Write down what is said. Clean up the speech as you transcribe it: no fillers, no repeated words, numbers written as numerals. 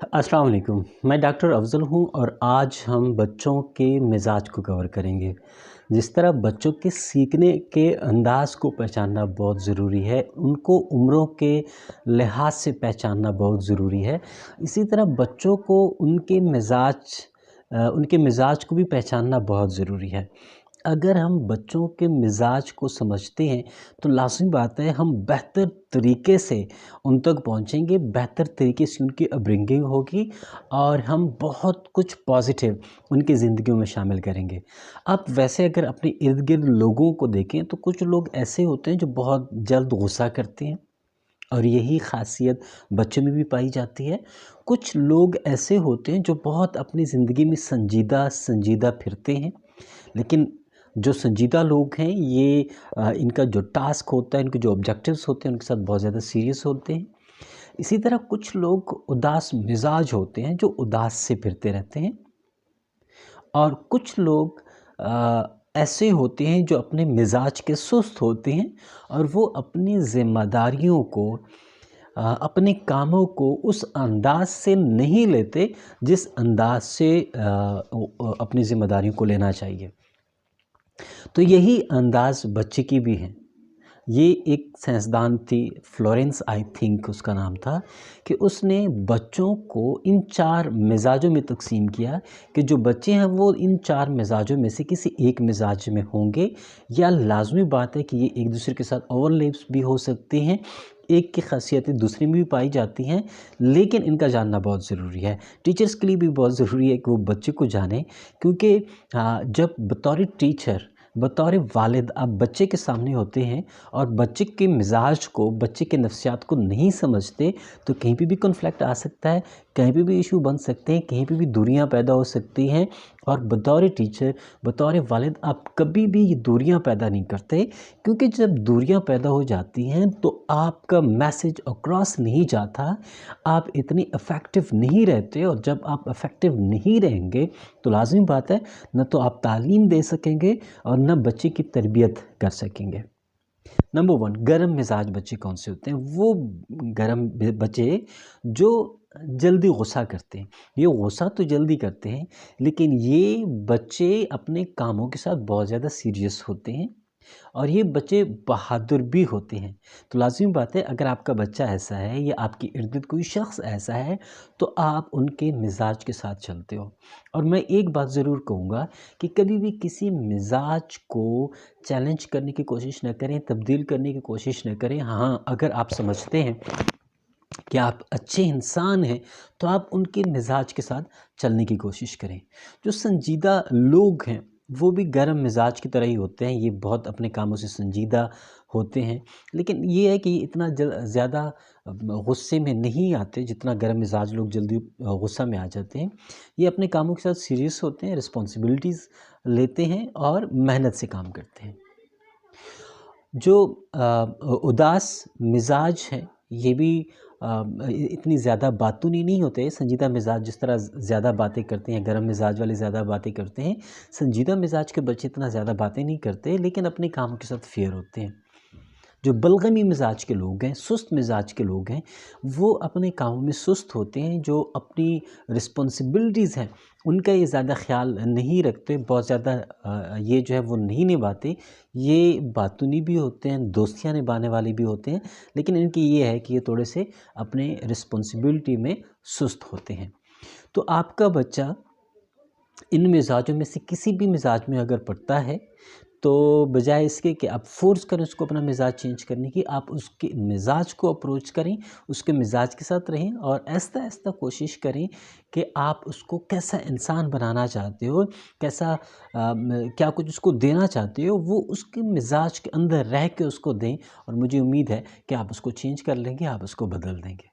अस्सलाम वालेकुम। मैं डॉक्टर अफ़ज़ल हूँ और आज हम बच्चों के मिज़ाज को कवर करेंगे। जिस तरह बच्चों के सीखने के अंदाज़ को पहचानना बहुत ज़रूरी है, उनको उम्रों के लिहाज से पहचानना बहुत ज़रूरी है, इसी तरह बच्चों को उनके मिज़ाज को भी पहचानना बहुत ज़रूरी है। अगर हम बच्चों के मिज़ाज को समझते हैं तो लाज़मी बात है हम बेहतर तरीके से उन तक पहुँचेंगे, बेहतर तरीके से उनकी अपब्रिंगिंग होगी और हम बहुत कुछ पॉजिटिव उनकी ज़िंदगियों में शामिल करेंगे। अब वैसे अगर अपने इर्द-गिर्द लोगों को देखें तो कुछ लोग ऐसे होते हैं जो बहुत जल्द गुस्सा करते हैं और यही ख़ासियत बच्चों में भी पाई जाती है। कुछ लोग ऐसे होते हैं जो बहुत अपनी ज़िंदगी में संजीदा फिरते हैं, लेकिन जो संजीदा लोग हैं ये इनका जो टास्क होता है, इनके जो ऑब्जेक्टिव्स होते हैं उनके साथ बहुत ज़्यादा सीरियस होते हैं। इसी तरह कुछ लोग उदास मिजाज होते हैं जो उदास से फिरते रहते हैं और कुछ लोग ऐसे होते हैं जो अपने मिजाज के सुस्त होते हैं और वो अपनी ज़िम्मेदारियों को अपने कामों को उस अंदाज से नहीं लेते जिस अंदाज से अपनी ज़िम्मेदारियों को लेना चाहिए। तो यही अंदाज़ बच्चे की भी है। ये एक साइंसदान थी, फ्लोरेंस आई थिंक उसका नाम था, कि उसने बच्चों को इन 4 मिज़ाजों में तक़सीम किया कि जो बच्चे हैं वो इन 4 मिज़ाजों में से किसी एक मिज़ाज में होंगे, या लाज़मी बात है कि ये एक दूसरे के साथ ओवरलैप्स भी हो सकते हैं, एक की ख़ासियतें दूसरे में भी पाई जाती हैं, लेकिन इनका जानना बहुत ज़रूरी है। टीचर्स के लिए भी बहुत ज़रूरी है कि वो बच्चे को जानें, क्योंकि जब बतौर टीचर, बतौर वालिद आप बच्चे के सामने होते हैं और बच्चे के मिज़ाज को, बच्चे के नफ्सियात को नहीं समझते तो कहीं पे भी कॉन्फ्लिक्ट आ सकता है, कहीं पे भी इशू बन सकते हैं, कहीं पे भी दूरियां पैदा हो सकती हैं। और बतौर टीचर, बतौर वालिद आप कभी भी ये दूरियां पैदा नहीं करते, क्योंकि जब दूरियां पैदा हो जाती हैं तो आपका मैसेज अक्रॉस नहीं जाता, आप इतने इफ़ेक्टिव नहीं रहते, और जब आप इफ़ेक्टिव नहीं रहेंगे तो लाज़मी बात है न तो आप तालीम दे सकेंगे और न बच्चे की तरबियत कर सकेंगे। नंबर 1, गरम मिजाज बच्चे कौन से होते हैं? वो गरम बच्चे जो जल्दी गुस्सा करते हैं। ये गुस्सा तो जल्दी करते हैं, लेकिन ये बच्चे अपने कामों के साथ बहुत ज़्यादा सीरियस होते हैं और ये बच्चे बहादुर भी होते हैं। तो लाज़मी बात है अगर आपका बच्चा ऐसा है या आपके इर्द-गिर्द कोई शख्स ऐसा है तो आप उनके मिज़ाज के साथ चलते हो। और मैं एक बात ज़रूर कहूँगा कि कभी भी किसी मिज़ाज को चैलेंज करने की कोशिश न करें, तब्दील करने की कोशिश न करें। हाँ, अगर आप समझते हैं कि आप अच्छे इंसान हैं तो आप उनके मिज़ाज के साथ चलने की कोशिश करें। जो संजीदा लोग हैं वो भी गर्म मिज़ाज की तरह ही होते हैं, ये बहुत अपने कामों से संजीदा होते हैं, लेकिन ये है कि इतना ज़्यादा गुस्से में नहीं आते जितना गर्म मिज़ाज लोग जल्दी गुस्सा में आ जाते हैं। ये अपने कामों के साथ सीरियस होते हैं, रिस्पॉन्सिबिलिटीज़ लेते हैं और मेहनत से काम करते हैं। जो उदास मिज़ाज हैं ये भी इतनी ज़्यादा बातूनी नहीं होते। संजीदा मिज़ाज जिस तरह ज़्यादा बातें करते हैं, गर्म मिज़ाज वाले ज़्यादा बातें करते हैं, संजीदा मिज़ाज के बच्चे इतना ज़्यादा बातें नहीं करते, लेकिन अपने कामों के साथ फेयर होते हैं। जो बलगमी मिज़ाज के लोग हैं, सुस्त मिज़ाज के लोग हैं, वो अपने कामों में सुस्त होते हैं, जो अपनी रिस्पॉन्सिबिलिटीज़ हैं उनका ये ज़्यादा ख़्याल नहीं रखते, बहुत ज़्यादा ये जो है वो नहीं निभाते। ये बातूनी भी होते हैं, दोस्तियाँ निभाने वाले भी होते हैं, लेकिन इनकी ये है कि ये थोड़े से अपने रिस्पॉन्सिबिलिटी में सुस्त होते हैं। तो आपका बच्चा इन मिज़ाजों में से किसी भी मिज़ाज में अगर पड़ता है तो बजाय इसके कि आप फ़ोर्स करें उसको अपना मिज़ाज चेंज करने की, आप उसके मिज़ाज को अप्रोच करें, उसके मिज़ाज के साथ रहें और आहिस्ता-आहिस्ता कोशिश करें कि आप उसको कैसा इंसान बनाना चाहते हो, कैसा क्या कुछ उसको देना चाहते हो, वो उसके मिज़ाज के अंदर रह के उसको दें, और मुझे उम्मीद है कि आप उसको चेंज कर लेंगे, आप उसको बदल देंगे।